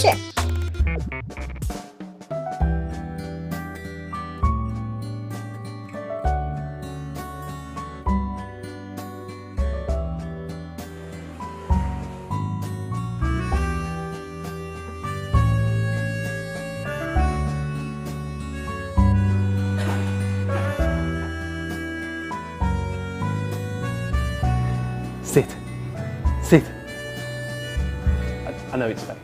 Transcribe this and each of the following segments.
式。Sit. Sit. I know it's fake.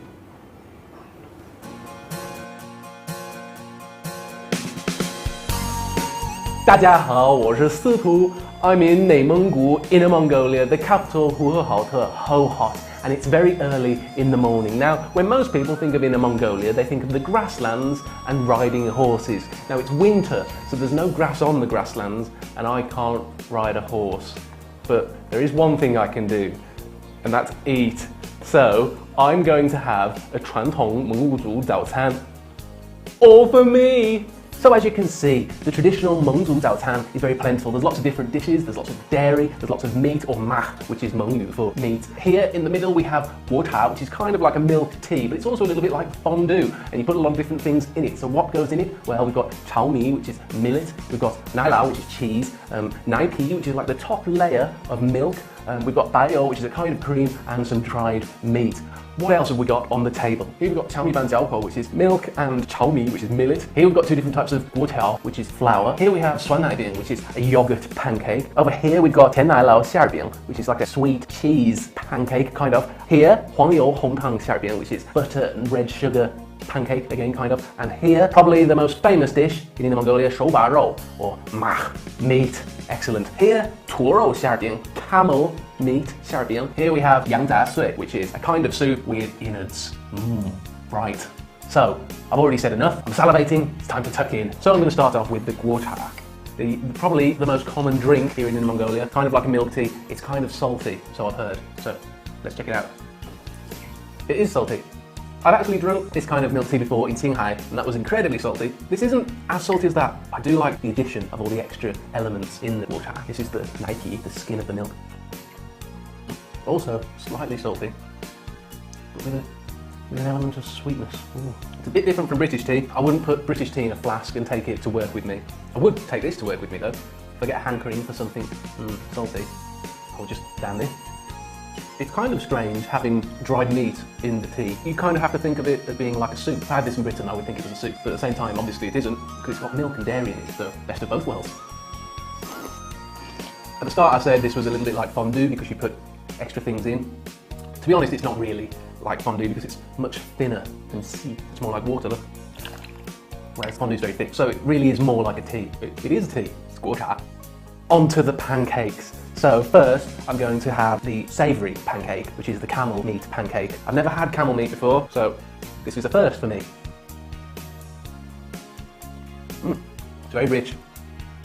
Hello, 我是司徒 I'm in 内蒙古 Inner Mongolia, the capital Hohhot, and it's very early in the morning. Now, when most people think of Inner Mongolia, they think of the grasslands and riding horses. Now, it's winter, so there's no grass on the grasslands, and I can't ride a horse. But there is one thing I can do, and that's eat. So, I'm going to have a 传统蒙古族早餐, all for me! So as you can see, the traditional Mengzu Zaotan is very plentiful. There's lots of different dishes, there's lots of dairy, there's lots of meat or mah, which is Mengyu for meat. Here in the middle we have guocha, which is kind of like a milk tea, but it's also a little bit like fondue, and you put a lot of different things in it. So what goes in it? Well, we've got chao mi, which is millet, we've got nailao, which is cheese, nai pi, which is like the top layer of milk, we've got bayo, which is a kind of cream, and some dried meat. What else have we got on the table? Here we've got chao mi ban jiaokou, which is milk, and chao mi, which is millet. Here we've got two different types of guotiao, which is flour. Here we have suan nai biang, which is a yogurt pancake. Over here we've got tian nai lao xiaobiang, which is like a sweet cheese pancake, kind of. Here, huangyou hongtang xiaobiang, which is butter and red sugar pancake, again, kind of. And here, probably the most famous dish in Inner Mongolia, shouba rou, or mah, meat. Excellent. Here, tuorou xiaobiang, camel meat xiaobiang. Here we have yangda sui, which is a kind of soup with innards. Right. So, I've already said enough. I'm salivating. It's time to tuck in. So I'm going to start off with the guocha. Probably the most common drink here in Inner Mongolia. Kind of like a milk tea. It's kind of salty, so I've heard. So, let's check it out. It is salty. I've actually drunk this kind of milk tea before in Qinghai, and that was incredibly salty. This isn't as salty as that. I do like the addition of all the extra elements in the guocha. This is the nai, the skin of the milk. Also, slightly salty, but with an element of sweetness. Ooh. It's a bit different from British tea. I wouldn't put British tea in a flask and take it to work with me. I would take this to work with me though. If I get a hankering for something salty, I'll just down this. It's kind of strange having dried meat in the tea. You kind of have to think of it as being like a soup. If I had this in Britain, I would think it was a soup. But at the same time, obviously it isn't, because it's got milk and dairy in it. It's the best of both worlds. At the start I said this was a little bit like fondue because you put extra things in. To be honest, it's not really like fondue because it's much thinner than tea. It's more like water, look. Whereas fondue is very thick. So it really is more like a tea. It is a tea. It's guocha. On to the pancakes. So first, I'm going to have the savoury pancake, which is the camel meat pancake. I've never had camel meat before, so this is a first for me. It's very rich.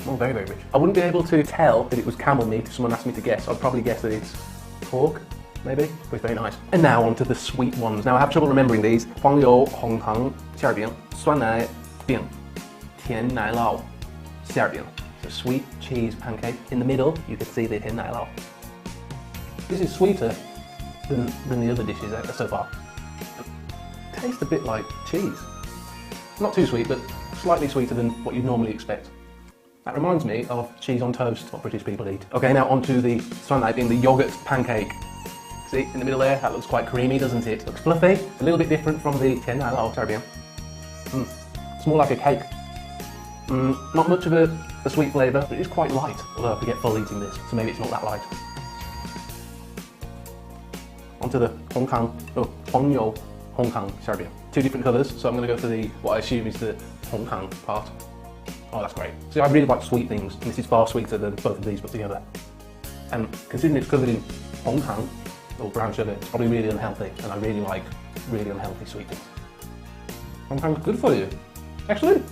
Oh, very, very rich. I wouldn't be able to tell that it was camel meat if someone asked me to guess. I'd probably guess that it's pork, maybe, but it's very nice. And now on to the sweet ones. Now I have trouble remembering these. Huangyou hongtang xiaobiang, suan nai biang, tian nai lao xiaobiang. So sweet cheese pancake. In the middle, you can see the tian nai lao. This is sweeter than the other dishes so far. It tastes a bit like cheese. Not too sweet, but slightly sweeter than what you'd normally expect. That reminds me of cheese on toast, what British people eat. Okay, now onto the suan nai being the yoghurt pancake. See, in the middle there, that looks quite creamy, doesn't it? Looks fluffy, a little bit different from the tian nai lao xiaobiang. It's more like a cake. Not much of a sweet flavour, but it is quite light, although I could get full eating this, so maybe it's not that light. Onto the huangyou hongtang xiaobiang. Two different colours, so I'm going to go for the, what I assume is the hongtang part. Oh, that's great. See, I really like sweet things, and this is far sweeter than both of these put together. And considering it's covered in hongtang, or brown sugar, it's probably really unhealthy, and I really like really unhealthy sweet things. Hongtang's good for you. Excellent.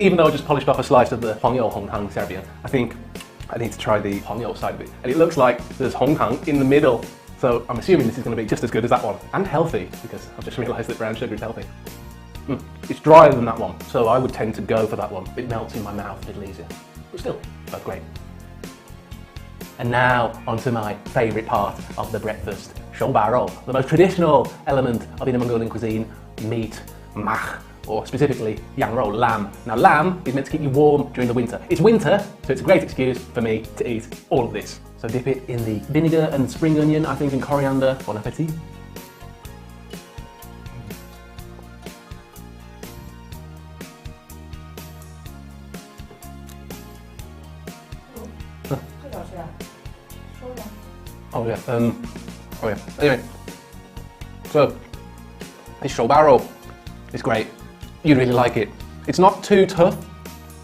Even though I just polished off a slice of the huangyou hongtang xiaobiang, I think I need to try the huangyou side of it. And it looks like there's hongtang in the middle, so I'm assuming this is going to be just as good as that one. And healthy, because I've just realised that brown sugar is healthy. It's drier than that one, so I would tend to go for that one. It melts in my mouth a little easier, but still, both great. And now onto my favourite part of the breakfast, shobaro, the most traditional element of Inner Mongolian cuisine, meat, mach, or specifically yangrou, lamb. Now lamb is meant to keep you warm during the winter. It's winter, so it's a great excuse for me to eat all of this. So dip it in the vinegar and spring onion, I think, and coriander. Bon appetit. Oh yeah. Anyway, so this shobaro is great. You'd really like it. It's not too tough.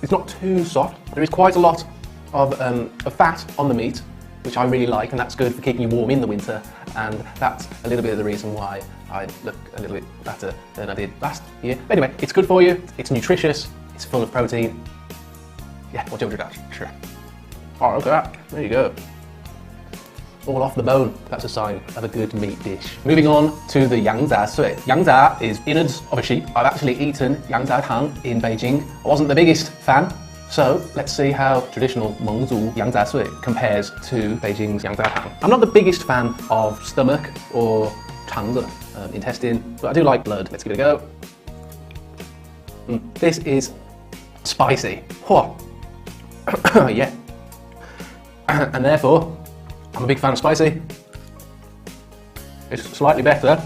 It's not too soft. There is quite a lot of fat on the meat, which I really like, and that's good for keeping you warm in the winter. And that's a little bit of the reason why I look a little bit fatter than I did last year. But anyway, it's good for you. It's nutritious. It's full of protein. Yeah, watch over that. Sure. Oh, look at that. There you go. All off the bone. That's a sign of a good meat dish. Moving on to the yangza sui. Yangza is innards of a sheep. I've actually eaten yangza tang in Beijing. I wasn't the biggest fan, so let's see how traditional Mengzu yangza sui compares to Beijing's yangza tang. I'm not the biggest fan of stomach or changzi, intestine, but I do like blood. Let's give it a go. This is spicy. Whoa. Yeah. And therefore, I'm a big fan of spicy. It's slightly better,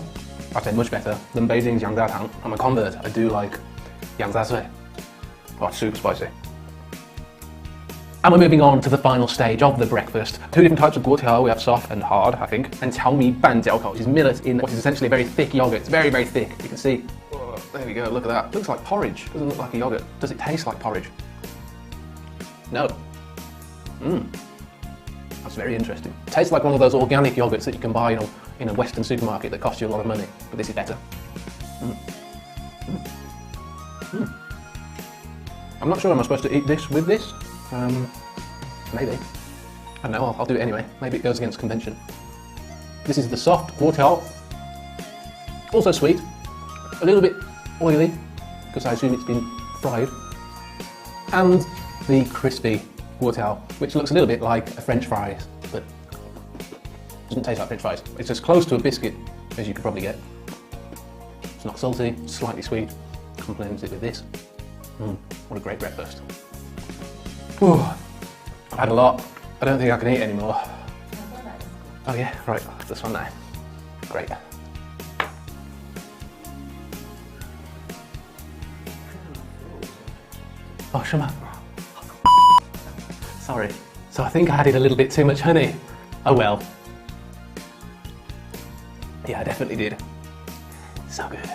I'd say much better, than Beijing's yangza tang. I'm a convert, I do like yangza sui. Oh, it's super spicy. And we're moving on to the final stage of the breakfast. Two different types of guotiao. We have soft and hard, I think. And qiaomi banjiaoko, which is millet in what is essentially a very thick yogurt. It's very, very thick. You can see, oh, there we go, look at that. It looks like porridge, doesn't look like a yogurt. Does it taste like porridge? No. That's very interesting. It tastes like one of those organic yogurts that you can buy in a Western supermarket that cost you a lot of money, but this is better. I'm not sure am I supposed to eat this with this? Maybe. I don't know, I'll do it anyway. Maybe it goes against convention. This is the soft guotiao. Also sweet, a little bit oily, because I assume it's been fried. And the crispy guotiao, which looks a little bit like a French fries, but doesn't taste like French fries. It's as close to a biscuit as you could probably get. It's not salty, slightly sweet. Complements it with this. What a great breakfast. Whew. I've had a lot. I don't think I can eat anymore. Oh yeah, right, this one now. Great. Oh, shema. Sorry. So I think I added a little bit too much honey. Oh well. Yeah, I definitely did. So good.